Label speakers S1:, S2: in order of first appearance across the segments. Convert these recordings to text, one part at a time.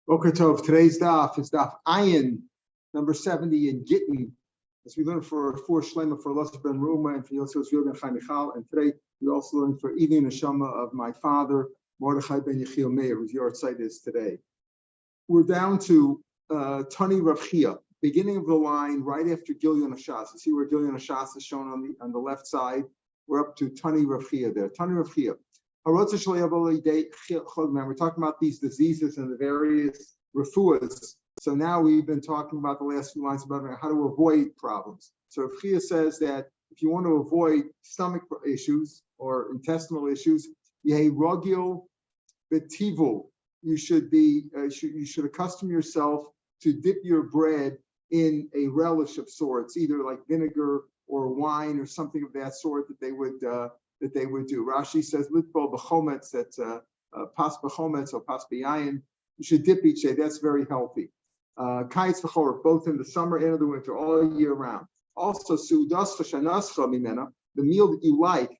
S1: Boker Tov. Today's daf is daf Ayin, number 70 in Gittin, as we learn for Shlema for Elazar ben Ruma and for Yosef ben Chaim Michal. And today we also learn for Eli Neshama of my father, Mordechai ben Yechiel Meir, whose yahrzeit is today. We're down to Tani Rav Chia, beginning of the line right after Gilyon Hashas. You see where Gilyon Hashas is shown on the left side. We're up to Tani Rav Chia there. Tani Rav Chia. We're talking about these diseases and the various refuahs. So now we've been talking about the last few lines about how to avoid problems. So Rav Chia says that if you want to avoid stomach issues or intestinal issues, you should accustom yourself to dip your bread in a relish of sorts, either like vinegar or wine or something of that sort that they would do. Rashi says litbol b'chometz, that's pas b'chometz or pas b'yayin. You should dip each day. That's very healthy. Kayitz v'chorif, both in the summer and in the winter, all year round. Also, su'udascha shanascha mimena, the meal that you like,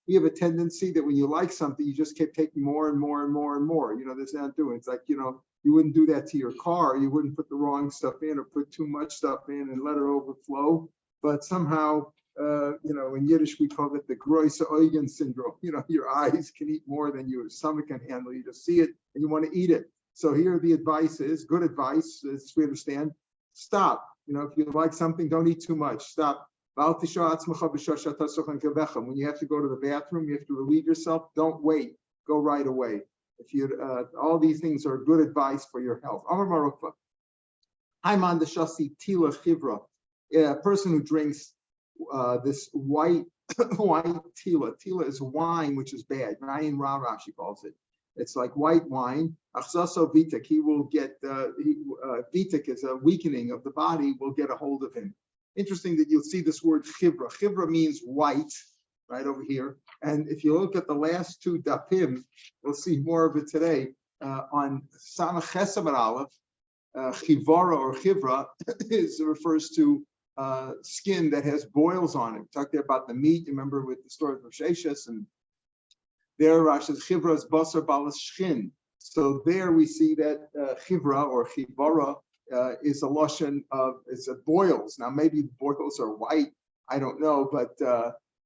S1: we have a tendency that when you like something, you just keep taking more and more and more and more. There's not doing. It's like, you wouldn't do that to your car. You wouldn't put the wrong stuff in or put too much stuff in and let it overflow. But somehow, in Yiddish, we call it the Groise Eugen syndrome. Your eyes can eat more than your stomach can handle. You just see it and you want to eat it. So here the advice is, good advice, as we understand, stop. If you like something, don't eat too much. Stop. When you have to go to the bathroom, you have to relieve yourself. Don't wait. Go right away. All these things are good advice for your health. Amar Marukva. Haiman deshasi tila chivra. A person who drinks this white tila. Tila is wine, which is bad. Rayin Ra Rashi calls it. It's like white wine. Achsaso vitek. He will get vitek is a weakening of the body. Will get a hold of him. Interesting that you'll see this word chivra. Chivra means white, right over here. And if you look at the last two dapim, we'll see more of it today. On Samach Chesed Aleph, chivara or chivra refers to skin that has boils on it. We talked there about the meat. Remember with the story of Sheshes, and there Rashi says chivra is basar balas shchin. So there we see that chivra or chivara is a lashon of boils. Now maybe boils are white, I don't know, but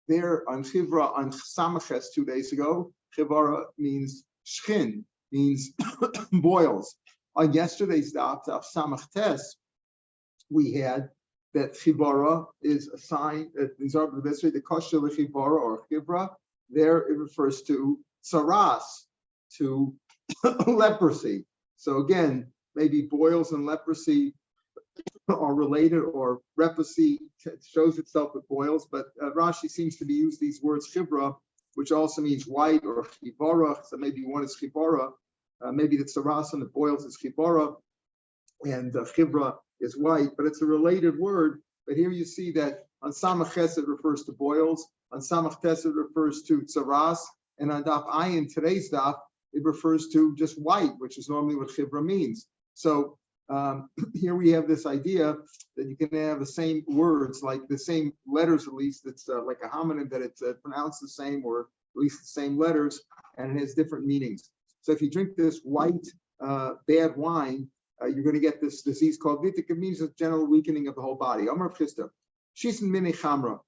S1: there on chivra on Samaches 2 days ago, chivara means shchin, means boils. On yesterday's daf Samach Tes, we had that chivara is a sign that these are the best way the kosher chivara or chivra. There it refers to saras, to leprosy. So again, maybe boils and leprosy are related, or leprosy shows itself with boils. But Rashi seems to be used these words chivra, which also means white, or chivara. So maybe one is chivara, maybe the saras and the boils is chivara, and chivra is white. But it's a related word. But here you see that on Samach Ches it refers to boils, on Samach Tes it refers to saras, and on Daf Ayin, today's Daf, it refers to just white, which is normally what chivra means. So here we have this idea that you can have the same words, like the same letters, at least it's like a homonym, that it's pronounced the same, or at least the same letters, and it has different meanings. So if you drink this white bad wine, you're going to get this disease called vitik. It means a general weakening of the whole body. Amar Chista, Shisen Mini Chamra.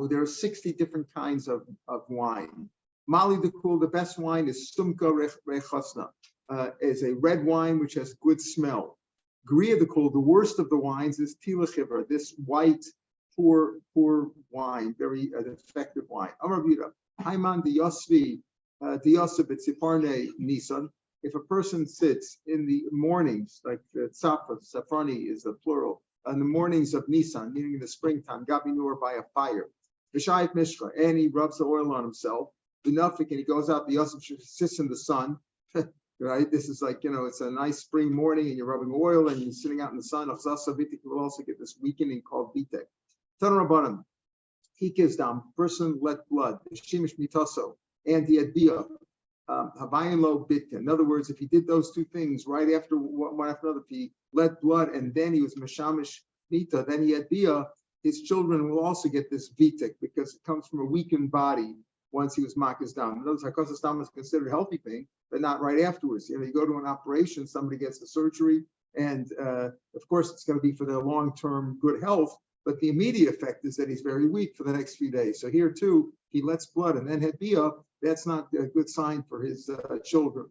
S1: There are 60 different kinds of wine. Mali the Kul, the best wine is Sumka Rechosna. Is a red wine which has good smell. Griya the Kul, the worst of the wines, is Tila Chivra, this white, poor wine, very effective wine. Amar Vira, Haiman the Yosvi, the Yosef Tziparne Nisan. If a person sits in the mornings, like the Tzafa, Safrani is the plural, in the mornings of Nisan, meaning in the springtime, Gabinur by a fire, V'shayit Mishra, and he rubs the oil on himself, V'nafik, and he goes out, the Yosef sits in the sun. Right, this is like, it's a nice spring morning and you're rubbing oil and you're sitting out in the sun. You will also get this weakening called vitek. Tanarabanim, hikisdam, person let blood, shimish mitaso, and the adbia, havayin lo bitka. In other words, if he did those two things right after one after another, if he let blood and then he was meshamish mita, then he adbia, his children will also get this vitek because it comes from a weakened body. once he was makis dam. In other words, hakosas dam is considered healthy pain, but not right afterwards. You go to an operation, somebody gets the surgery, and of course it's going to be for their long-term good health, but the immediate effect is that he's very weak for the next few days. So here too, he lets blood and then had bia. That's not a good sign for his children.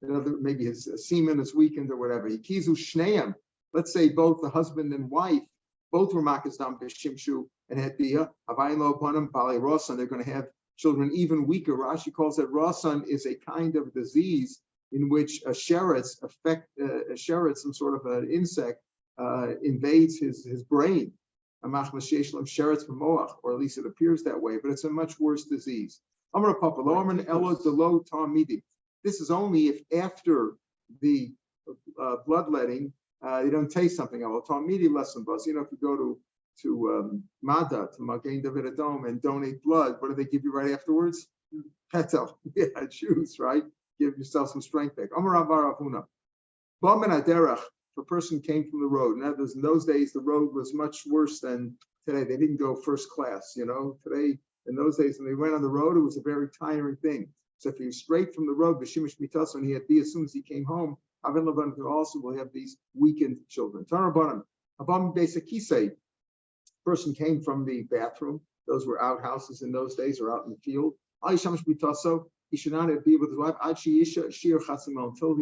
S1: Maybe his semen is weakened or whatever. Kizu shneim. Let's say both the husband and wife, both were makis dam b'shimshu and had bia. Havayin lo upanim balei rosan. They're going to have children even weaker. Rashi calls it rosan is a kind of disease in which a sheretz some sort of an insect, invades his brain. Or at least it appears that way, but it's a much worse disease. This is only if after the bloodletting, they don't taste something. If you go to Mada, to Magen David Adom, and donate blood, what do they give you right afterwards? Petel. Yeah, juice, right? Give yourself some strength back. If a person came from the road, in those days, the road was much worse than today. They didn't go first class, Today, in those days, when they went on the road, it was a very tiring thing. So if he was straight from the road, B'shimish Mitas, when he had as soon as he came home, Avin Laban also will have these weakened children. Tarabanim, Abam Besakise, person came from the bathroom. Those were outhouses in those days, or out in the field. Aishamish Mitaso, he should not be with his wife. Until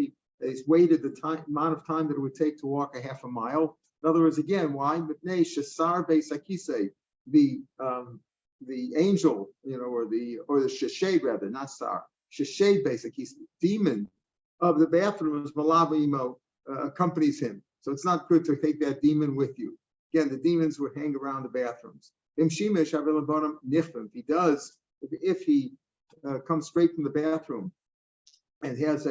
S1: he's waited the amount of time that it would take to walk a half a mile. In other words, again, why? The angel, or the sheshed rather, not sar, sheshed basakise, demon of the bathroom is malabimo, accompanies him. So it's not good to take that demon with you. Again, the demons would hang around the bathrooms. If he does, if he comes straight from the bathroom and has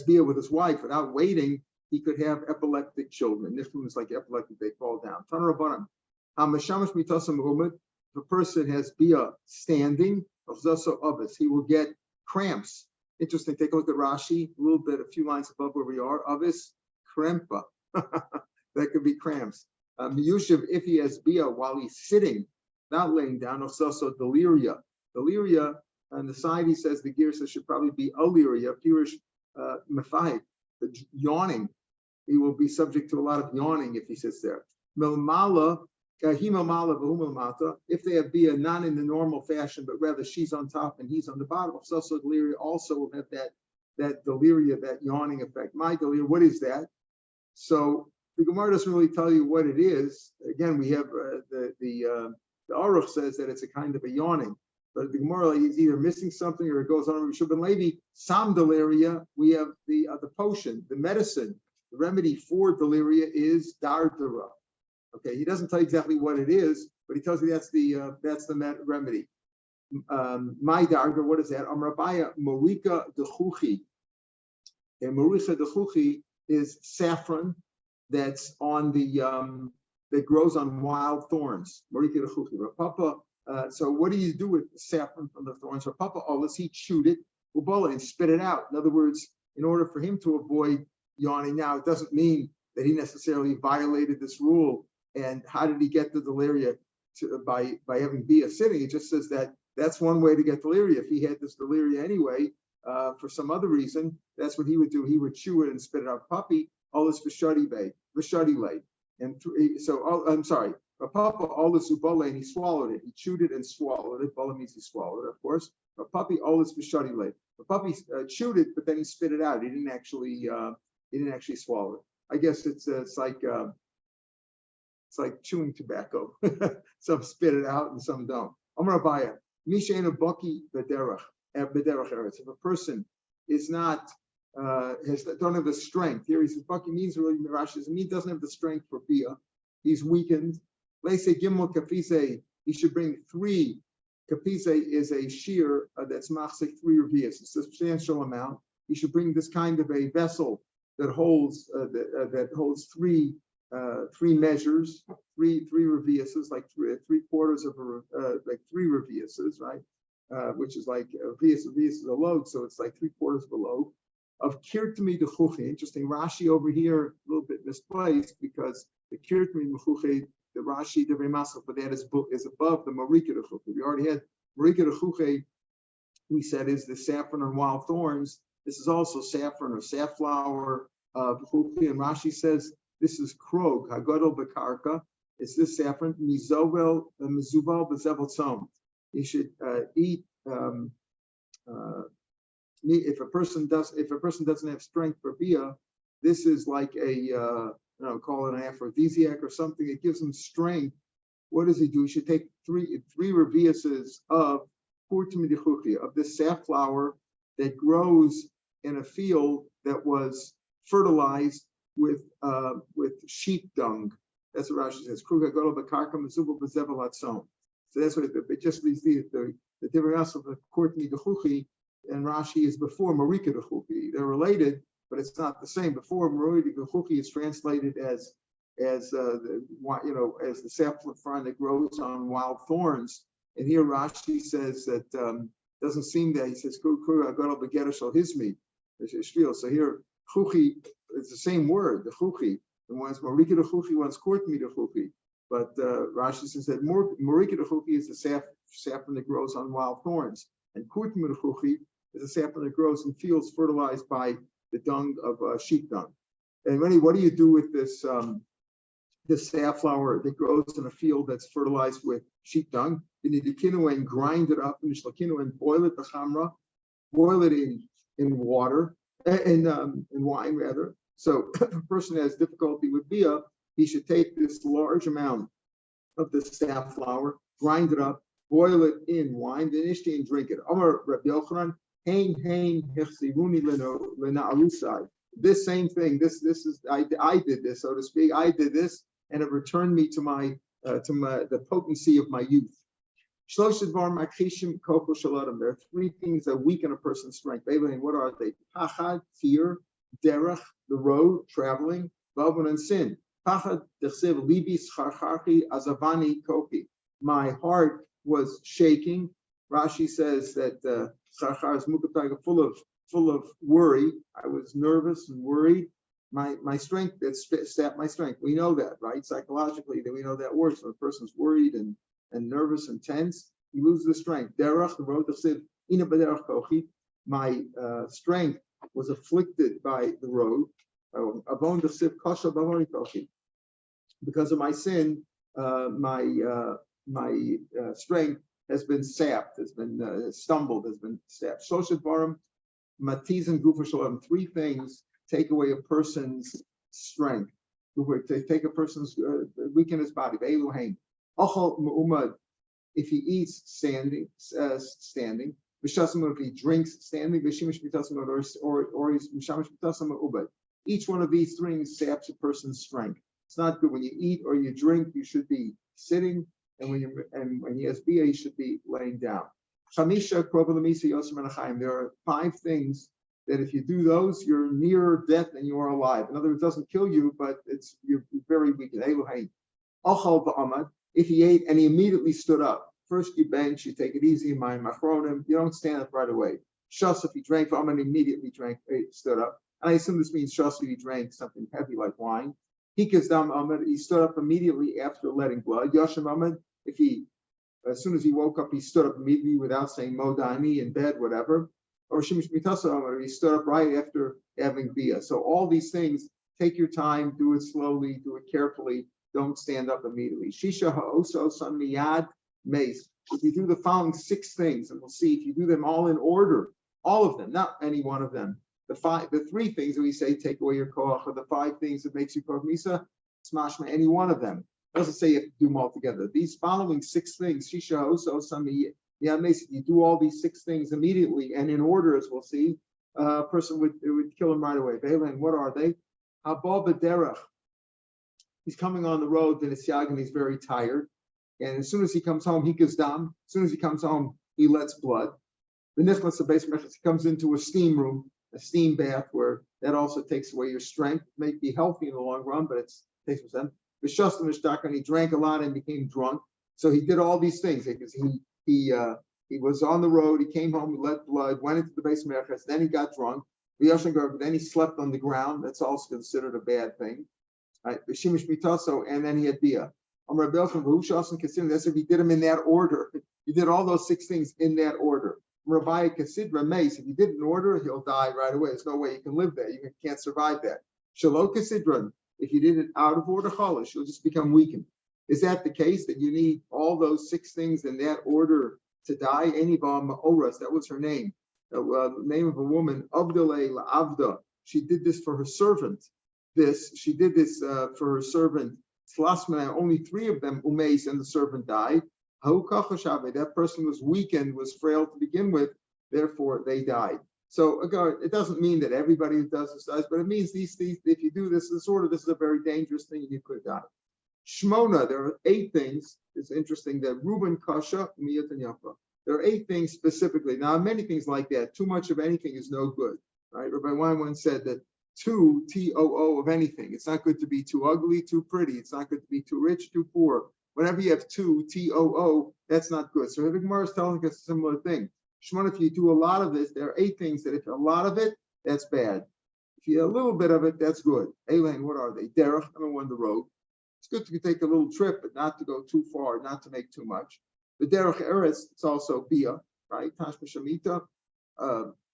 S1: bia with his wife without waiting, he could have epileptic children. Niflim is like epileptic, they fall down. If a person has bia standing, he will get cramps. Interesting, take a look at Rashi, a few lines above where we are. Avis, krempa. That could be cramps. Miyushiv, if he has bia while he's sitting, not laying down, also deliria. Deliria, on the side he says the girsa should probably be aliria, purish mafai, yawning. He will be subject to a lot of yawning if he sits there. Milmala, if they have bia not in the normal fashion, but rather she's on top and he's on the bottom, so deliria also will have that deliria, that yawning effect. My deliria, what is that? So the Gemara doesn't really tell you what it is. Again, we have the Aruch says that it's a kind of a yawning, but the Gemara is either missing something or it goes on. Shubin Levi, some deliria, we have the potion, the medicine, the remedy for deliria is dardara. Okay, he doesn't tell you exactly what it is, but he tells you that's the remedy. My dardara, what is that? Amrabaya Morika dechuchi. And Morika dechuchi is saffron that's on the that grows on wild thorns. Morika dechuchi. Papa. So what do you do with saffron from the thorns? So Papa Olis, he chewed it, ubola, and spit it out. In other words, in order for him to avoid yawning, now it doesn't mean that he necessarily violated this rule. And how did he get the deliria by having bia sitting? It just says that that's one way to get deliria. If he had this deliria anyway, for some other reason, that's what he would do. He would chew it and spit it out. Puppy, all this vishadi lay. And I'm sorry. A papa, all this ubale, and he swallowed it. He chewed it and swallowed it. Bala means he swallowed it, of course. A puppy, all this vishadi lay. The puppy chewed it, but then he spit it out. He didn't actually swallow it. I guess it's like chewing tobacco. Some spit it out and some don't. Amar Abaya, Mishaina Baki Bederach Eretz. If a person is not don't have the strength, here he says Baki means really Rashi says he doesn't have the strength for bia. He's weakened. Let's say Gimel Kafise, he should bring 3. Kafise is a shear that's machzik 3 revias, a substantial amount. He should bring this kind of a vessel that holds 3 measures, 3 reviuses, like 3/4 of like 3 reviuses, right? Which is like a revius is a load, so it's like 3/4 of a load of kirtmi dechuchi. Interesting, Rashi over here a little bit misplaced because the kirtmi dechuchi, the Rashi the Remasel for that is above the morika dechuchi. We already had Marika Rechuche, we said, is the saffron and wild thorns. This is also saffron or safflower. And Rashi says this is krog, hagodol bekarka. It's this saffron, mizovel, mezuval, bezevel tzom. You should eat. If a person doesn't have strength for bia, this is like call it an aphrodisiac or something. It gives him strength. What does he do? He should take three reviuses of this safflower that grows in a field that was fertilized with sheep dung. That's what Rashi says. So that's what it just leaves the difference of the Kortmi Dechuchi and Rashi is before Marika Dechuchi. They're related, but it's not the same. Before Marika Dechuchi is translated as the saffron that grows on wild thorns. And here Rashi says that doesn't seem that. He says so here chuchi is the same word, the chuchi. And one's Marika Dechuchi, one's Kortmi Dechuchi. But Rashi says that Marika Dechuchi is the saffron that grows on wild thorns, and Kortmi Dechuchi is a saffron that grows in fields fertilized by the dung of sheep dung. And what do you do with this this safflower that grows in a field that's fertilized with sheep dung? You need to kinua and grind it up, and boil it, the chamra, boil it in water, in wine rather. So if a person has difficulty with bia, he should take this large amount of the safflower, grind it up, boil it in wine, then and drink it. Amar Rabbi Yochanan, this same thing. This is I did this, so to speak. I did this, and it returned me to the potency of my youth. There are three things that weaken a person's strength. What are they? Pachad, fear; derech, the road, traveling; vavun, and sin. Pachad, dechsev, libi, scharcharchi, azavani, kochi. My heart was shaking. Rashi says that scharchar is mukataiga, full of worry. I was nervous and worried. My strength, that sapped my strength. We know that, right? Psychologically, that we know that works. When a person's worried and nervous and tense, he loses the strength. Derech, the road, dechsev, ina b'derech kochi. My strength was afflicted by the road. Avon dechsev kasha b'avoni kochi. Because of my sin, my strength has been sapped, has been stumbled, has been sapped. Shoshet barim, matiz and gufa shalom. Three things take away a person's strength. Take a person's weaken his body. Ve'elu hain. Achal me'umad. If he eats standing. V'shasam if he drinks standing. V'shimish b'tasam or he's mishamish b'tasam ubad. Each one of these things saps a person's strength. It's not good when you eat or you drink. You should be sitting, and when he has bia, he should be laying down. There are 5 things that if you do those, you're nearer death than you are alive. In other words, it doesn't kill you, but you're very weak. If he ate and he immediately stood up, first you bench, you take it easy, you don't stand up right away. Shas, if he drank, immediately stood up. And I assume this means shas if he drank something heavy like wine. Hikazdam Ahmed, he stood up immediately after letting blood. Yashim Ahmed, as soon as he woke up, he stood up immediately without saying Modani in bed, whatever. Or Shimish Mitasa Ahmed, he stood up right after having bia. So all these things, take your time, do it slowly, do it carefully, don't stand up immediately. Shisha ha'osa osan miyad meis. If you do the following 6 things, and we'll see if you do them all in order, all of them, not any one of them. The 3 things that we say take away your koach, or the 5 things that makes you koach misa, smashma, any one of them. It doesn't say you have to do them all together. These following 6 things, shisha osa osami, you do all these 6 things immediately and in order, as we'll see, a person would kill him right away. And what are they? Habal b'derech. He's coming on the road to Nisyag and he's very tired. And as soon as he comes home, he gives dam. As soon as he comes home, he lets blood. The nichlas of base he comes into a steam room, a steam bath, where that also takes away your strength. It may be healthy in the long run, but it takes percent. And he drank a lot and became drunk. So he did all these things because he was on the road. He came home, he let blood, went into the base merchas. Then he got drunk. Then he slept on the ground. That's also considered a bad thing. Right? And then he had bia. That's if he did them in that order. You did all those 6 things in that order. Rabbi Kasidra Mace, if you did it in order, he'll die right away. There's no way you can live there. You can't survive that. Shalom Kasidran, if you did it out of order, cholish, you'll just become weakened. Is that the case, that you need all those 6 things in that order to die? Eniva Ma'oras, that was her name. The name of a woman, Abdullah Avda. She did this for her servant. She did this for her servant. Slasmana, only 3 of them, Umeis, and the servant died. That person was weakened, was frail to begin with, therefore they died. So again, it doesn't mean that everybody who does this does, but it means these if you do this is a very dangerous thing and you could die. Shmona, there are 8 things. It's interesting that Reuben Kasha, Miyat and Yafa. There are 8 things specifically. Now, many things like that. Too much of anything is no good, right? Rabbi Wein once said that too, T-O-O, of anything. It's not good to be too ugly, too pretty. It's not good to be too rich, too poor. Whenever you have 2, T-O-O, that's not good. So Rabbi Gemara is telling us a similar thing. Shmona, if you do a lot of this, there are 8 things that if a lot of it, that's bad. If you have a little bit of it, that's good. Elaine, what are they? Derech, number 1, the road. It's good to take a little trip, but not to go too far, not to make too much. The derech eretz, it's also bia, right? Tashma shamita.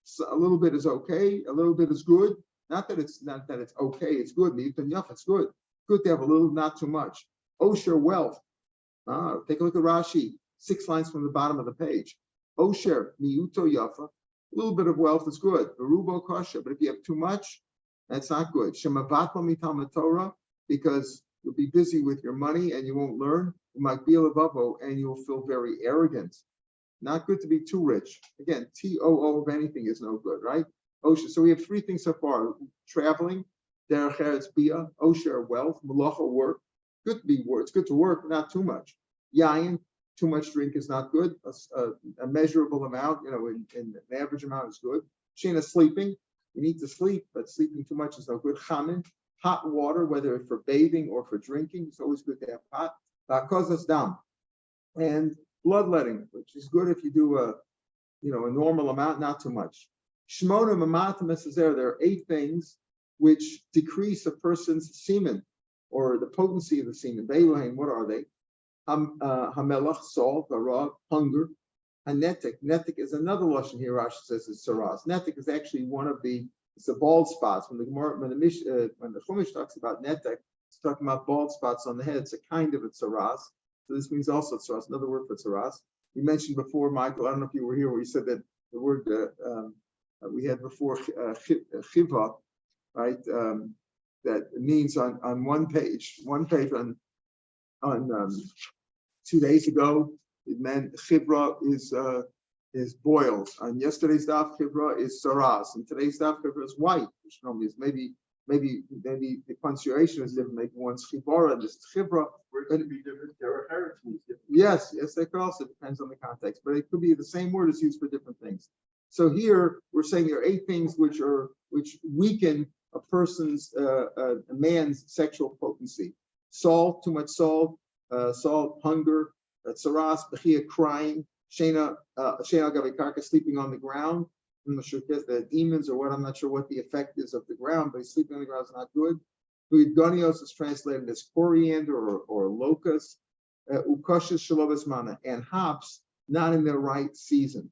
S1: So a little bit is okay, a little bit is good. Not that it's okay, it's good. It's good. Good to have a little, not too much. Osher, wealth. Take a look at Rashi, 6 lines from the bottom of the page. Osher, miyuto yafa. A little bit of wealth is good. Berubo kasha, but if you have too much, that's not good. Shemavatla mitam Torah, because you'll be busy with your money and you won't learn. And you'll feel very arrogant. Not good to be too rich. Again, T-O-O of anything is no good, right? Osher. So we have 3 things so far. Traveling, derech eretz bia, osher, wealth, malacha, work. Good to be work. It's good to work, but not too much. Yayin, too much drink is not good. A measurable amount, in an average amount is good. Shena, sleeping. You need to sleep, but sleeping too much is no good. Chamin, hot water, whether for bathing or for drinking, it's always good to have hot. Kozas dam, and bloodletting, which is good if you do a normal amount, not too much. Shmona mamatim esazer, there are 8 things which decrease a person's semen or the potency of the semen. Beilahin, what are they? Hamelach, salt, hara, hunger. Hanetik, netik is another lashon here. Rashi says it's saras. Netik is actually one of the bald spots. When the Chumash talks about netek, it's talking about bald spots on the head. It's a kind of a tsaras. So this means also tsaras, another word for tsaras. We mentioned before, Michael, I don't know if you were here, where you said that the word we had before, chiva, right? That means on one page on 2 days ago, it meant chivra is boils. On yesterday's daf, chivra is saras. And today's daf, chivra is white, which normally is maybe the punctuation is different. Maybe one's chibara and this is chivra.
S2: We're going to be different.
S1: Yes, that could also depends on the context, but it could be the same word is used for different things. So here we're saying there are 8 things which weaken a person's a man's sexual potency. Salt, too much salt, hunger, tsaras, bechia, crying, shena gavikarka, sleeping on the ground. I'm not sure if the demons or what. I'm not sure what the effect is of the ground, but sleeping on the ground is not good. Gonios is translated as coriander or locust. Ukashis shalobas mana, and hops not in their right season.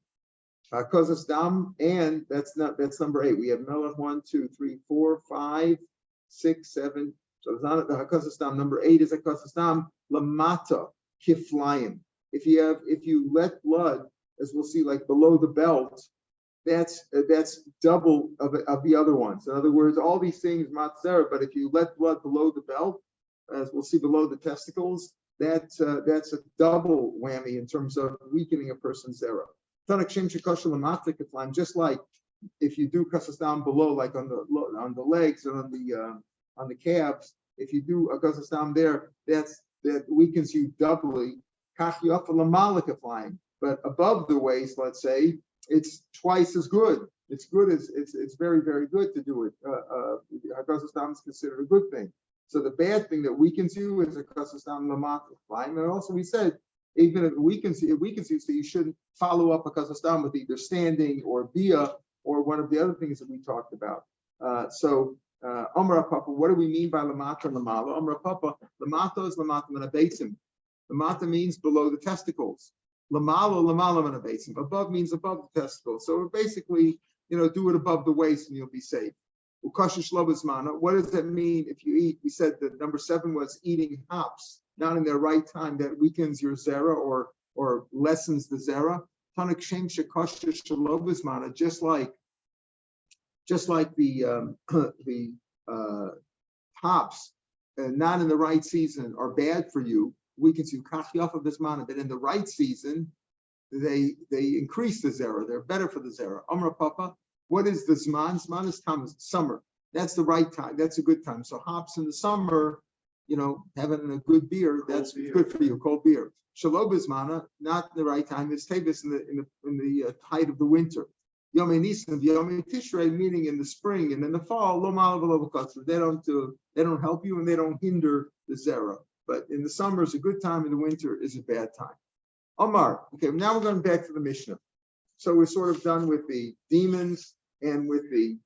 S1: Kozas dam, and that's number 8. We have melech 1, 2, 3, 4, 5, 6, 7. So it's not the hakozas dam. Number 8 is a hakozas dam lamata kiflayim. If you let blood, as we'll see, like below the belt, that's double of the other ones. In other words, all these things matzera, but if you let blood below the belt, as we'll see below the testicles, that's a double whammy in terms of weakening a person's zera. Just like if you do kasas down below, like on the legs and on the calves, if you do a kasas down there, that weakens you doubly. But above the waist, let's say, it's twice as good. It's good. It's very, very good to do it. Hakasas dam is considered a good thing. So the bad thing that weakens you is a kasas dam lamata. And also we said, even if it weakens you, so you shouldn't follow up a kasas dam with either standing or bia or one of the other things that we talked about. Amra Papa, what do we mean by lamata and lamala? Amra Papa, lamata is lamata menabeitzim. Lamata means below the testicles. Lamala besim. Above means above the testicle. So basically, do it above the waist and you'll be safe. Ukashish lobazmana. What does that mean if you eat? We said that number 7 was eating hops, not in their right time. That weakens your zera or lessens the zera. Tanik shem shekashish lobazmana. Just like the hops, not in the right season, are bad for you. Weakens you. Kachyafa bismana. That in the right season, they increase the zera. They're better for the zera. Amra Papa. What is the zman? Zman is time, summer. That's the right time. That's a good time. So hops in the summer, having a good beer, that's good for you. Cold beer. Shalob zmana, not the right time. It's tabis in the height of the winter. Yom Nisan, Yom Tishrei, meaning in the spring and in the fall. Lo malav. They don't help you and they don't hinder the zera. But in the summer is a good time. In the winter is a bad time. Omar. Okay, now we're going back to the Mishnah. So we're sort of done with the demons and with the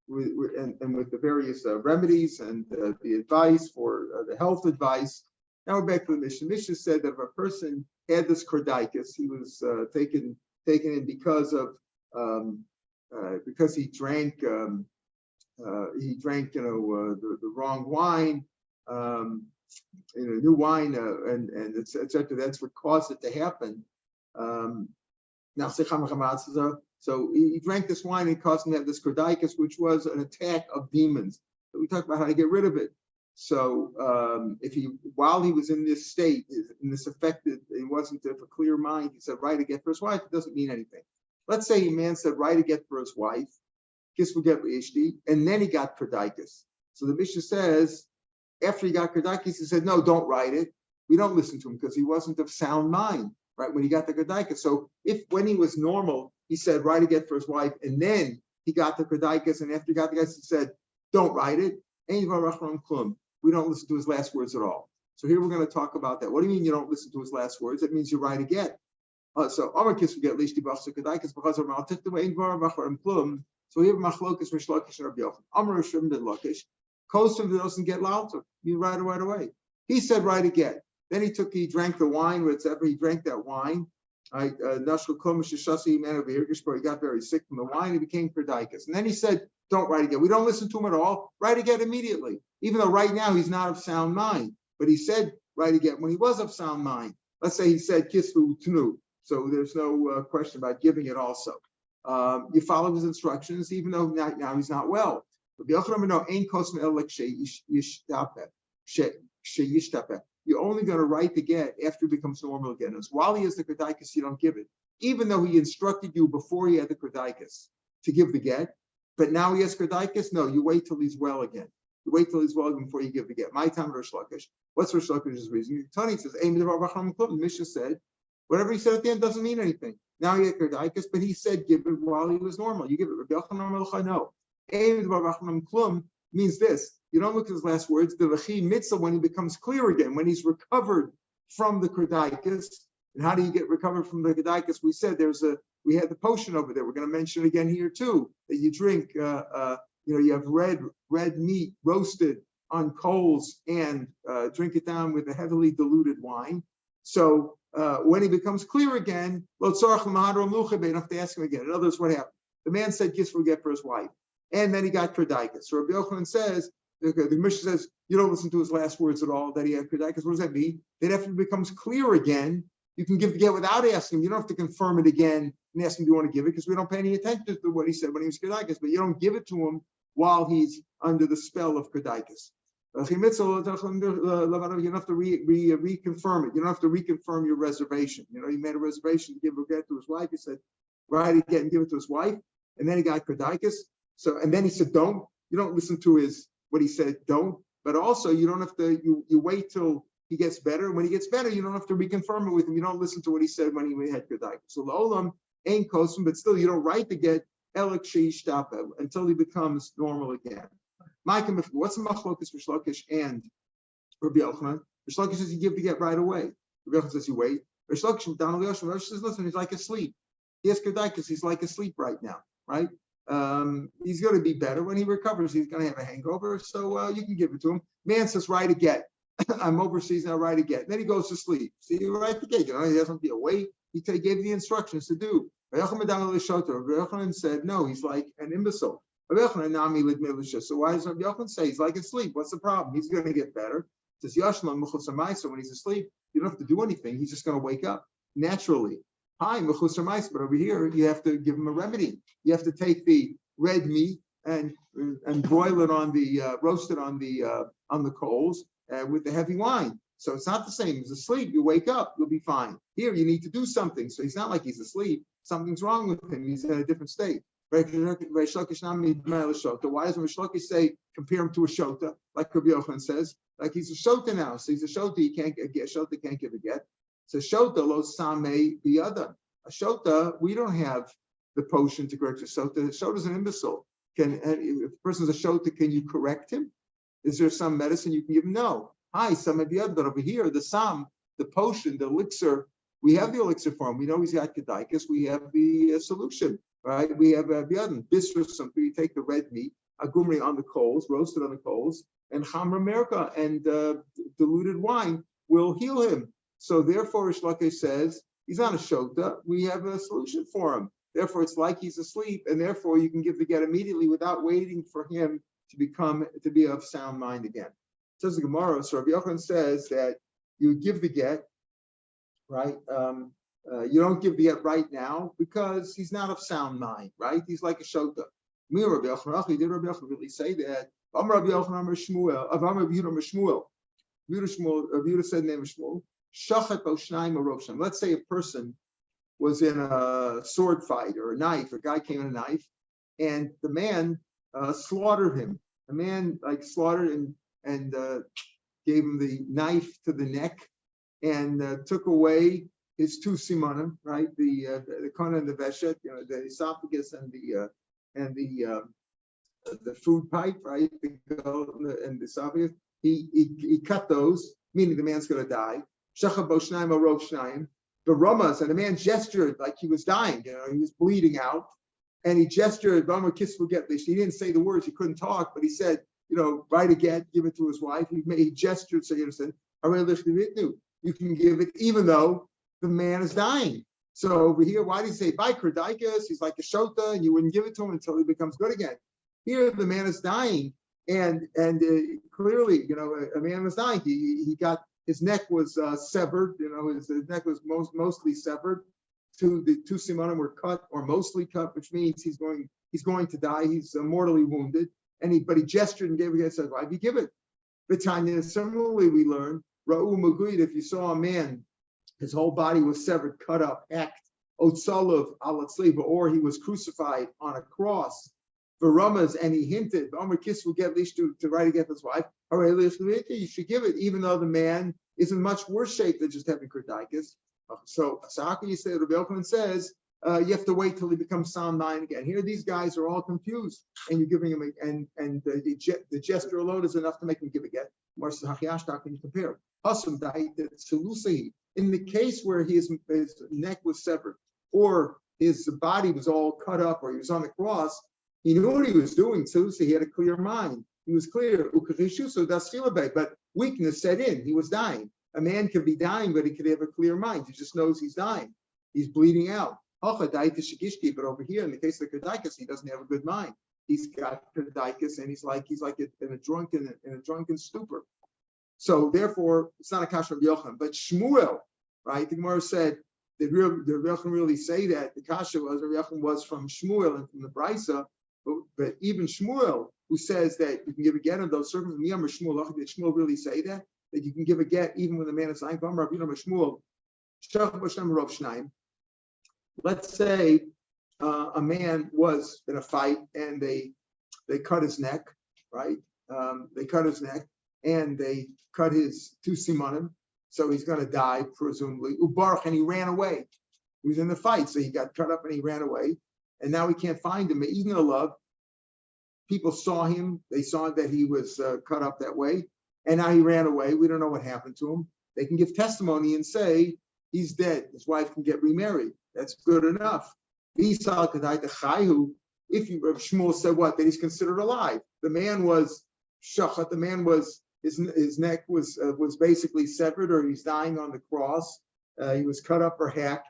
S1: with the various remedies and the advice for the health advice. Now we're back to the Mishnah. Mishnah said that if a person had this kardaikas, he was taken in because he drank the wrong wine, new wine, and etc. That's what caused it to happen. So he drank this wine and caused him to have this kardaikas, which was an attack of demons. So we talked about how to get rid of it. So while he was in this state, in this affected, he wasn't of a clear mind, he said, write a get for his wife. It doesn't mean anything. Let's say a man said, write a get for his wife, kiss will get ishti, and then he got kardaikas. So the Mishnah says, after he got kardaikas, he said, no, don't write it. We don't listen to him because he wasn't of sound mind, right, when he got the kardaikas. So when he was normal, he said, write a get for his wife, and then he got the kardaikas, and after he got the guys, he said, don't write it. We don't listen to his last words at all. So here we're going to talk about that. What do you mean you don't listen to his last words? That means you write a get. So Amar Kis will get lishti b'achsu kardaikas because of maltik the way in var b'achar plum. So we have machlokas mishlakish and Rabbi Yochanan. Amar Rishon ben Lakish. Kosum doesn't get lalter. You write it right away. He said write a get. Then he drank the wine, whatever he drank that wine. He got very sick from the wine. He became kardaikas. And then he said, don't write again. We don't listen to him at all. Write again immediately. Even though right now he's not of sound mind. But he said, write again when he was of sound mind. Let's say he said, kisvu tnu. So there's no question about giving it also. You follow his instructions, even though now he's not well. You're only going to write the get after it becomes normal again. As while he has the kardaikas, you don't give it. Even though he instructed you before he had the kardaikas to give the get, but now he has kardaikas, no, you wait till he's well again. You wait till he's well again before you give the get. My time Rish Lakish. What's Rish Lakish's reason? Tani says, the Mishnah said, whatever he said at the end doesn't mean anything. Now he had kardaikas, but he said give it while he was normal. You give it. No. Means this. You don't look at his last words. The Vachi Mitzvah, when he becomes clear again, when he's recovered from the kardaikas. And how do you get recovered from the kardaikas? We said we had the potion over there. We're going to mention it again here too, that you drink, you have red meat roasted on coals and drink it down with a heavily diluted wine. So when he becomes clear again, you don't have to ask him again. In other words, what happened? The man said, kiss will get for his wife. And then he got kardaikas. So Rabbi Yochanan says, the Mishnah says, you don't listen to his last words at all, that he had kardaikas. What does that mean? That after it becomes clear again, you can give the get without asking him. You don't have to confirm it again and ask him, do you want to give it? Because we don't pay any attention to what he said when he was kardaikas. But you don't give it to him while he's under the spell of kardaikas. You don't have to reconfirm it. You don't have to reconfirm your reservation. You made a reservation to give a get to his wife. He said, write it get and give it to his wife. And then he got kardaikas. So, and then he said, don't. You don't listen to what he said, don't. But also, you don't have to, you wait till he gets better. When he gets better, you don't have to reconfirm it with him. You don't listen to what he said when he had kardaikas. So Olam ain't kosum, but still you don't write the get until he becomes normal again. What's the machlokas Rish Lakish and Rabbi Yochanan? Rish Lakish says you give the get right away. Rabbi Yochanan says you wait. Rish Lakish says, listen, he's like asleep. He has kardaikas, he's like asleep right now, right? He's going to be better when he recovers. He's going to have a hangover, so you can give it to him. Man says, write a get. I'm overseas now, write again. Then he goes to sleep. See, you write the gate. He doesn't be awake. He gave the instructions to do. Rabbi Yochanan said, no, he's like an imbecile. So why does Rabbi Yochanan say he's like asleep? What's the problem? He's going to get better. Says Yashlam so when he's asleep, you don't have to do anything. He's just going to wake up naturally. Hi, but over here you have to give him a remedy. You have to take the red meat and broil it on the roast it on the coals with the heavy wine. So it's not the same as asleep. You wake up, you'll be fine. Here you need to do something. So he's not like he's asleep. Something's wrong with him. He's in a different state. Why doesn't Rish Lakish say compare him to a shota, like Rabbi Yochanan says? Like he's a shota now. So he's a shota, he can't get shota, can't give a get. So shota lo same biyada. A shota, we don't have the potion to correct a shota. The shota's an imbecile. If a person's a shota, can you correct him? Is there some medicine you can give him? No. Hi, some of the other, but over here, the potion, the elixir, we have the elixir for him. We know he's got kedaikus. We have the solution, right? We have the other bisrus, something. You take the red meat, agumri on the coals, roasted on the coals, and chamra merka and diluted wine will heal him. So therefore, Rish Lakish says he's on a shota. We have a solution for him. Therefore, it's like he's asleep, and therefore you can give the get immediately without waiting for him to be of sound mind again. Says the Gemara. So Rabbi Yochanan says that you give the get, right? You don't give the get right now because he's not of sound mind, right? He's like a shota. Me, Rabbi Yochanan, did Rabbi Yochanan really say that? Rabbi Yochanan Shmuel, Rabbi Yehuda Yehuda said the name of Shmuel. Shachat b'oshnayim aroshem. Let's say a person was in a sword fight or a knife. A guy came in a knife, and the man slaughtered him. A man slaughtered and gave him the knife to the neck and took away his two simanim, right? The kana and the veshet, the esophagus and the food pipe, right? And the esophagus. He cut those, meaning the man's going to die. Shachab b'oshnayim arov shnayim. The ramas, and the man gestured like he was dying. He was bleeding out, and he gestured. He didn't say the words. He couldn't talk, but he said, write a get, give it to his wife. He gestured, so you understand. You can give it even though the man is dying. So over here, why did he say by kerdaikas? He's like a shota, and you wouldn't give it to him until he becomes good again. Here, the man is dying, and clearly, a man was dying. He got his neck was severed. His neck was mostly severed. The two simanim were cut or mostly cut, which means he's going to die. He's mortally wounded. But he gestured and gave it and said, why do you give it? B'tanya, similarly, we learn, Ra'u Maguid, if you saw a man, his whole body was severed, cut up, hacked, Otsalav alatzliva, or he was crucified on a cross, Varamas, and he hinted, Omer Kiss will get least to write against his wife, you should give it, even though the man is in much worse shape than just having kerdaikas. So how can you say, Rabbi Yochanan says, you have to wait till he becomes sound mind again. Here, these guys are all confused, and you're giving him the gesture alone is enough to make him give a get. How can you compare? In the case where his neck was severed, or his body was all cut up, or he was on the cross, he knew what he was doing too, so he had a clear mind. He was clear. But weakness set in. He was dying. A man could be dying, but he could have a clear mind. He just knows he's dying. He's bleeding out. But over here, in the case of the Kerdaikas, he doesn't have a good mind. He's got Kerdaikas, and he's like in a drunken stupor. So therefore, it's not a kasha of Yochanan. But Shmuel, right? The Gemara said, did Yochanan really say that the kasha was from Shmuel and from the Brisa? But even Shmuel, who says that you can give a get in those circumstances, did Shmuel really say that you can give a get even when the man is dying? Let's say a man was in a fight and they cut his neck, right? They cut his neck and they cut his two simanim, so he's going to die presumably. Ubarach, and he ran away. He was in the fight, so he got cut up and he ran away, and now we can't find him. Even love, people saw him. They saw that he was cut up that way, and now he ran away. We don't know what happened to him. They can give testimony and say he's dead. His wife can get remarried. That's good enough. If Shmuel said what? That he's considered alive. The man was shachat. The man was his neck was basically severed, or he's dying on the cross. He was cut up or hacked.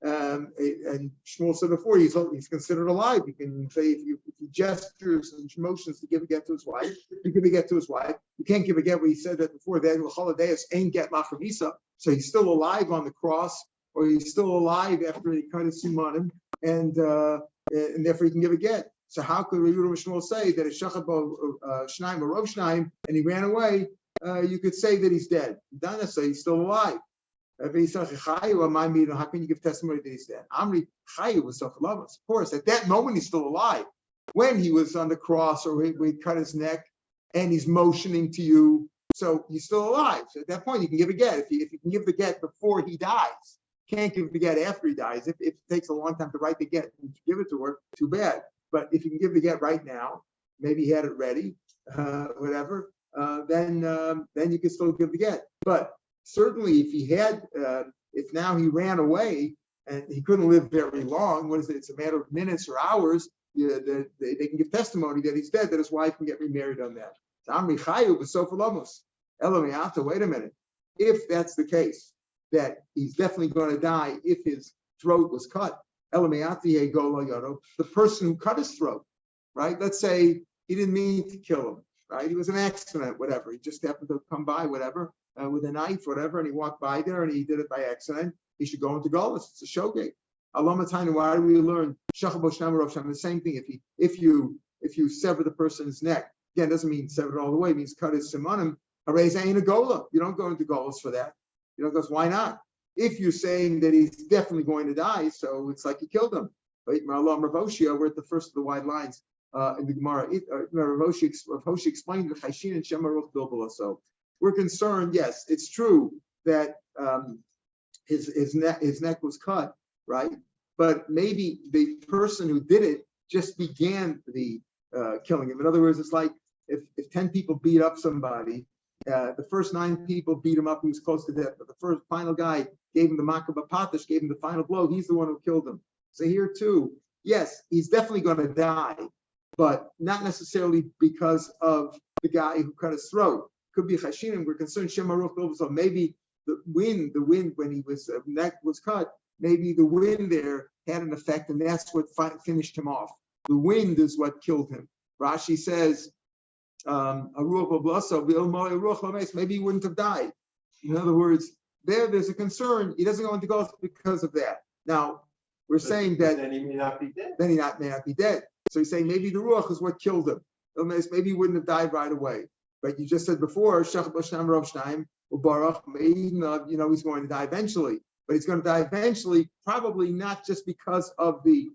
S1: And Shmuel said before, he's considered alive. You can say if he gestures and motions to give a get to his wife, you give a get to his wife. You can't give a get. Where he said that before. That holidays ain't get lachamisa. So he's still alive on the cross, or he's still alive after he cut his simanim, and therefore he can give a get. So how could Yehuda Shmuel say that it's shachabo shnaim or rov shnaim and he ran away? You could say that he's dead. Dana say he's still alive. How can you give testimony that he's dead? Amri Chayu was of course, at that moment he's still alive. When he was on the cross, or we cut his neck, and he's motioning to you, so he's still alive. So at that point, you can give a get. If you can give the get before he dies, can't give the get after he dies. If it takes a long time to write the get and give it to her, too bad. But if you can give the get right now, maybe he had it ready, whatever, then you can still give the get. But certainly, if he had, if now he ran away and he couldn't live very long, what is it? It's a matter of minutes or hours. They can give testimony that he's dead, that his wife can get remarried on that. Wait a minute. If that's the case, that he's definitely going to die if his throat was cut, the person who cut his throat, right? Let's say he didn't mean to kill him, right? He was an accident, whatever. He just happened to come by, whatever. With a knife, whatever, and he walked by there and he did it by accident, he should go into Golos. It's a shogeg. Alamatine, why do we learn the same thing? If you sever the person's neck, again, doesn't mean sever it all the way, it means cut his simanim. Ain't a gola. You don't go into Golos for that. You don't go, why not? If you're saying that he's definitely going to die, so it's like you killed him. Right? We're at the first of the wide lines in the Gemara. Rav Hoshi explained the Chayshin and Shemaruch Bilbala. So we're concerned, yes, it's true that his neck was cut, right? But maybe the person who did it just began the killing him. In other words, it's like if 10 people beat up somebody, the first 9 people beat him up, he was close to death, but the final guy gave him the makabah patash, gave him the final blow, he's the one who killed him. So here too, yes, he's definitely going to die, but not necessarily because of the guy who cut his throat. Could be chashinim. We're concerned shemaruch bilbul. So maybe the wind when he was neck was cut, maybe the wind there had an effect, and that's what finished him off. The wind is what killed him. Rashi says, maybe he wouldn't have died. In other words, there's a concern. He doesn't go into Golos because of that. Now, we're saying that
S2: then he may not be dead.
S1: Then he may not be dead. So he's saying maybe the ruach is what killed him. Maybe he wouldn't have died right away. But you just said before, he's going to die eventually. But he's going to die eventually, probably not just because of the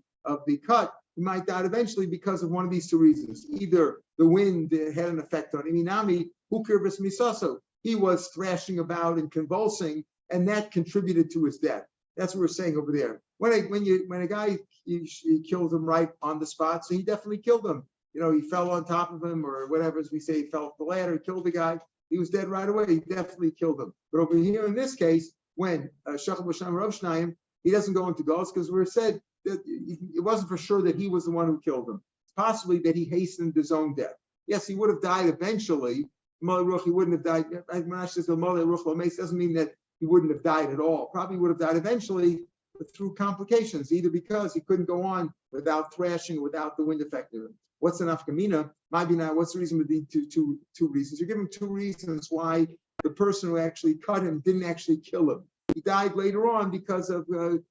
S1: cut. He might die eventually because of one of these 2 reasons. Either the wind had an effect on him. Inami, hukirvis misaso. He was thrashing about and convulsing, and that contributed to his death. That's what we're saying over there. When a guy he killed him right on the spot, so he definitely killed him. He fell on top of him, or whatever, as we say, he fell off the ladder, killed the guy. He was dead right away. He definitely killed him. But over here in this case, when Shachar B'Shnayim Rav Shnayim, he doesn't go into Golos because we're said that it wasn't for sure that he was the one who killed him. It's possibly that he hastened his own death. Yes, he would have died eventually. He wouldn't have died. Doesn't mean that he wouldn't have died at all. Probably would have died eventually, but through complications, either because he couldn't go on without thrashing, without the wind affecting him. What's an afkamina? Maybe now, what's the reason with the two reasons? You're giving 2 reasons why the person who actually cut him didn't actually kill him. He died later on because of, and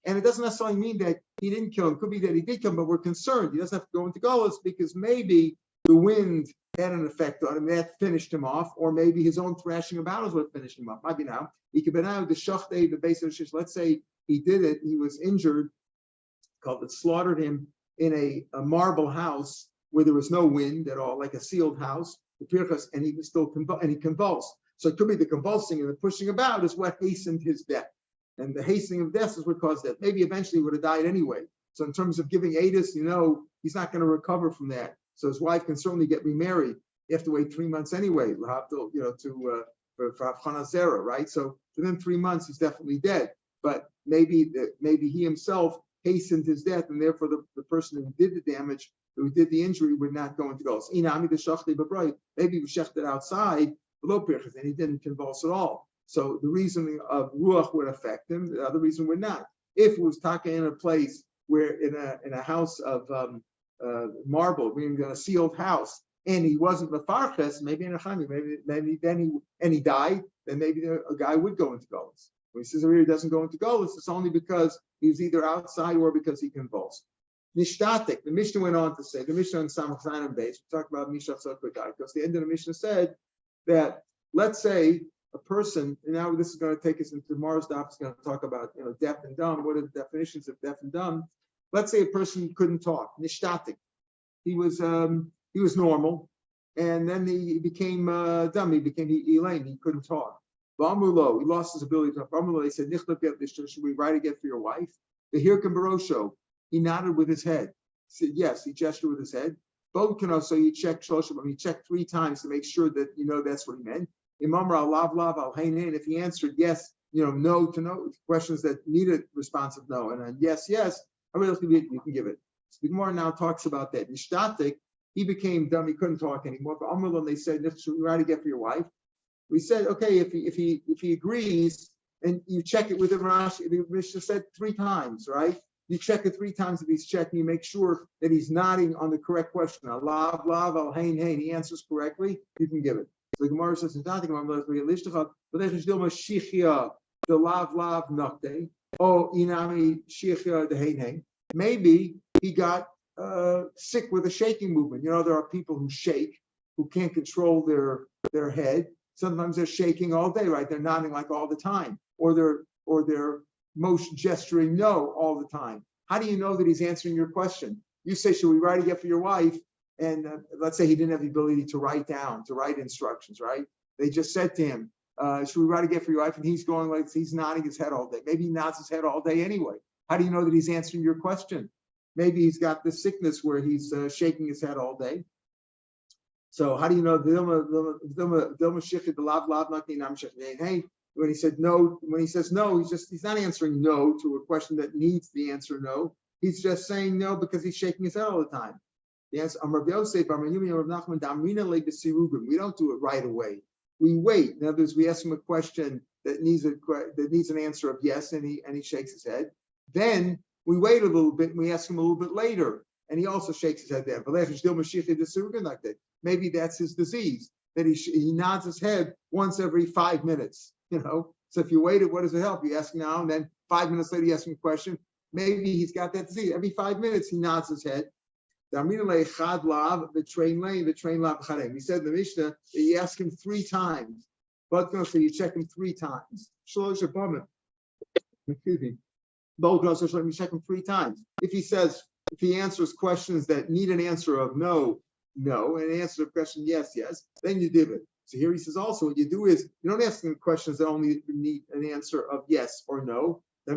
S1: it doesn't necessarily mean that he didn't kill him. It could be that he did kill him, but we're concerned. He doesn't have to go into Golos because maybe the wind had an effect on him. That finished him off, or maybe his own thrashing about is what finished him off. Maybe now. He could be now the shachtei, the base of the shish. Let's say he did it, he was injured, slaughtered him in a marble house where there was no wind at all, like a sealed house, and he was still and he convulsed. So it could be the convulsing and the pushing about is what hastened his death. And the hastening of death is what caused death. Maybe eventually he would have died anyway. So in terms of giving Adis, he's not going to recover from that. So his wife can certainly get remarried. You have to wait 3 months anyway, for Havchana Zera, right? So within 3 months, he's definitely dead. But maybe he himself hastened his death, and therefore the person who did the damage, who did the injury, would not go into Golos. Maybe he was shechted outside, below pirchas, and he didn't convulse at all. So the reasoning of ruach would affect him. The other reason would not. If it was taka in a place where in a house of marble, meaning a sealed house, and he wasn't lefarches, maybe in a chami, maybe then he died, then maybe a guy would go into golus. When he says he doesn't go into golus, it's only because he was either outside or because he convulsed. Nishtatik, the Mishnah went on to say, the Mishnah on Samach Zayin base, we talked about Mishach Tzaddik, because the end of the Mishnah said that, let's say a person, and now this is going to take us into tomorrow's daf, is going to talk about, deaf and dumb, what are the definitions of deaf and dumb? Let's say a person couldn't talk, nishtatik. He was normal, and then he became dumb, he became lame, he couldn't talk. Ba'amulo, he lost his ability to talk. Ba'amulo, he said, should we write again for your wife? The Hirkim Barosho, he nodded with his head. He said, yes, he gestured with his head. Bodkano, so you check Shoshim, he checked 3 times to make sure that that's what he meant. Imamra lav al hainin, if he answered yes, no to no, questions that needed responsive no, and then yes, you can give it. So the Gemara now talks about that. Nishtatik, he became dumb, he couldn't talk anymore. But Amrullah, they said, should we write again for your wife? We said, okay, if he agrees, and you check it with him, Rashi, the Mishnah said 3 times, right? You check it 3 times if he's checking, you make sure that he's nodding on the correct question. Lav, al hain, he answers correctly, you can give it. So the Gemara says, the lav nokte, oh inami shichya the hain. Maybe he got sick with a shaking movement. There are people who shake, who can't control their head. Sometimes they're shaking all day, right? They're nodding like all the time, or they're motion gesturing no all the time. How do you know that he's answering your question? You say, should we write again for your wife? And let's say he didn't have the ability to write instructions, right? They just said to him, should we write again for your wife? And he's going like, he's nodding his head all day. Maybe he nods his head all day anyway. How do you know that he's answering your question? Maybe he's got this sickness where he's shaking his head all day. So how do you know? Hey, when he said no, when he says no, he's not answering no to a question that needs the answer no. He's just saying no because he's shaking his head all the time. Yes, we don't do it right away. We wait. In other words, we ask him a question that needs an answer of yes, and he shakes his head. Then we wait a little bit and we ask him a little bit later, and he also shakes his head then. Maybe that's his disease, that he nods his head once every 5 minutes. So if you waited, what does it help? You ask now, and then 5 minutes later you ask him a question. Maybe he's got that disease. Every 5 minutes he nods his head. We said in the Mishnah that you ask him 3 times. But so you check him 3 times. Excuse me. You check him 3 times. If he answers questions that need an answer of no, and an answer to a question yes, then you give it. So here he says also what you do is you don't ask him questions that only need an answer of yes or no. You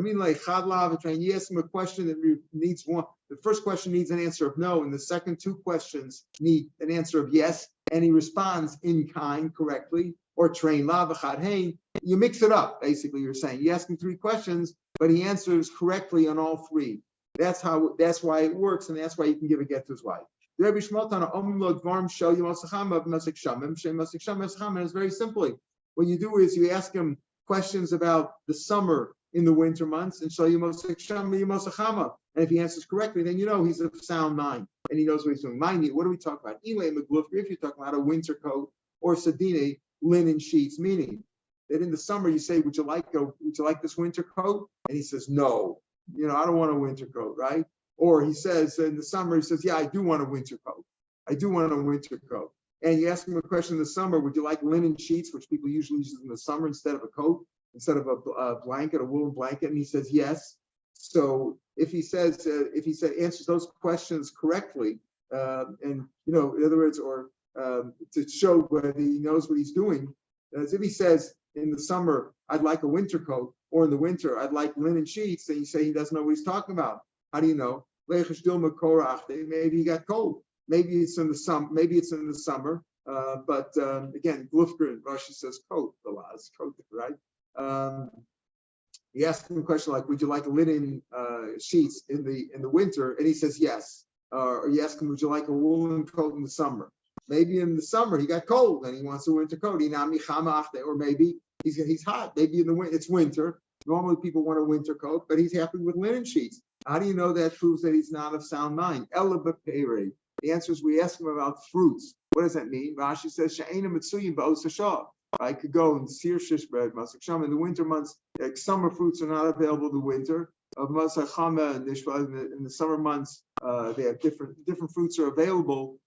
S1: ask him a question that needs one. The first question needs an answer of no, and the second 2 questions need an answer of yes, and he responds in kind correctly, or train la v'chad hein. You mix it up, basically, you're saying. You ask him 3 questions, but he answers correctly on all 3. That's why it works, and that's why you can give a get to his wife. It's very simply. What you do is you ask him questions about the summer in the winter months, and if he answers correctly, then he's of sound mind and he knows what he's doing. Mind you, what are we talking about? If you're talking about a winter coat or sadine, linen sheets, meaning that in the summer you say, would you like this winter coat? And he says, no, I don't want a winter coat, right? Or he says in the summer, he says, yeah, I do want a winter coat. I do want a winter coat. And you ask him a question in the summer, would you like linen sheets, which people usually use in the summer instead of a coat, instead of a blanket, a woolen blanket? And he says, yes. So if he answers those questions correctly, in other words, or to show whether he knows what he's doing, as if he says in the summer, I'd like a winter coat, or in the winter, I'd like linen sheets, then you say he doesn't know what he's talking about. How do you know? Maybe he got cold. Maybe it's in the summer. But again, Glufgren, Rashi says coat, the laws, coat, right? You ask him a question like, would you like linen sheets in the winter? And he says yes. Or you ask him, would you like a woolen coat in the summer? Maybe in the summer he got cold and he wants a winter coat. Or maybe he's hot. Maybe in the winter it's winter. Normally people want a winter coat, but he's happy with linen sheets. How do you know that proves that he's not of sound mind? The answer is we ask him about fruits. What does that mean? Rashi says, I could go and sear shish bread, masak sham. In the winter months, like summer fruits are not available in the winter. Of masak chama and in the summer months, they have different fruits are available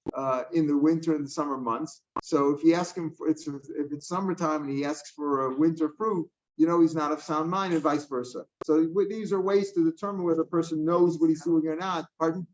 S1: in the winter and the summer months. So if you ask him if it's summertime and he asks for a winter fruit, you know he's not of sound mind, and vice versa. So these are ways to determine whether a person knows what he's doing or not. Pardon?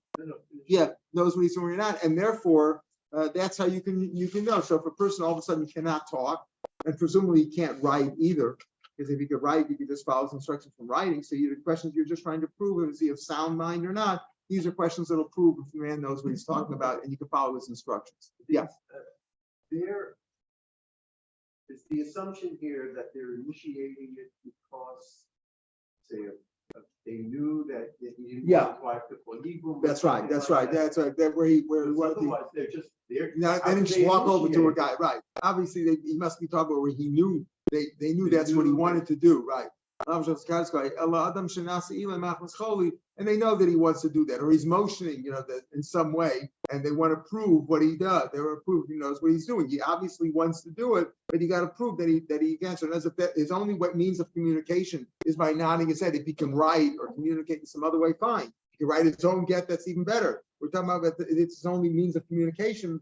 S1: Yeah, knows what he's doing or not, and therefore that's how you can know. So if a person all of a sudden cannot talk, and presumably he can't write either, because if he could write, he could just follow instructions from writing. So the questions you're just trying to prove is he of sound mind or not. These are questions that'll prove if the man knows what he's talking about, and you can follow his instructions. Yeah.
S2: There is the assumption here that they're initiating it because, say, they knew that he didn't want his wife to polygamous.
S1: That's right. That's right. That's right. That
S2: Otherwise, they're just there.
S1: Now, they didn't just walk over to a guy, right? Obviously, he must be talking about where he knew they knew that's what he wanted to do, right? And they know that he wants to do that, or he's motioning, that in some way, and they want to prove what he does. They want to prove he knows what he's doing. He obviously wants to do it, but he got to prove that he can. So as if his only means of communication is by nodding his head. If he can write or communicate in some other way, fine. He can write his own get. That's even better. We're talking about that it's his only means of communication,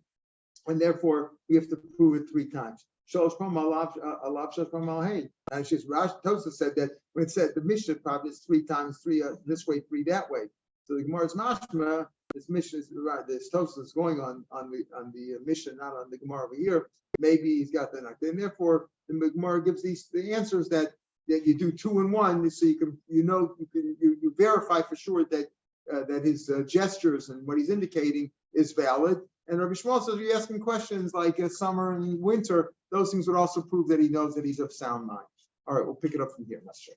S1: and therefore we have to prove it 3 times. And Tosha said that when it said the Mishnah probably is 3 times 3 this way, 3 that way. So the Gemara's mashma, this Mishnah is right. This Tosha is going on the Mishnah, not on the Gemara over here. Maybe he's got the Nakda, and therefore the Gemara gives the answers that you do 2 and 1, so you verify for sure that his gestures and what he's indicating is valid. And Rabbi Shmuel says, you ask him questions like summer and winter, those things would also prove that he knows that he's of sound mind. All right, we'll pick it up from here. Let's check.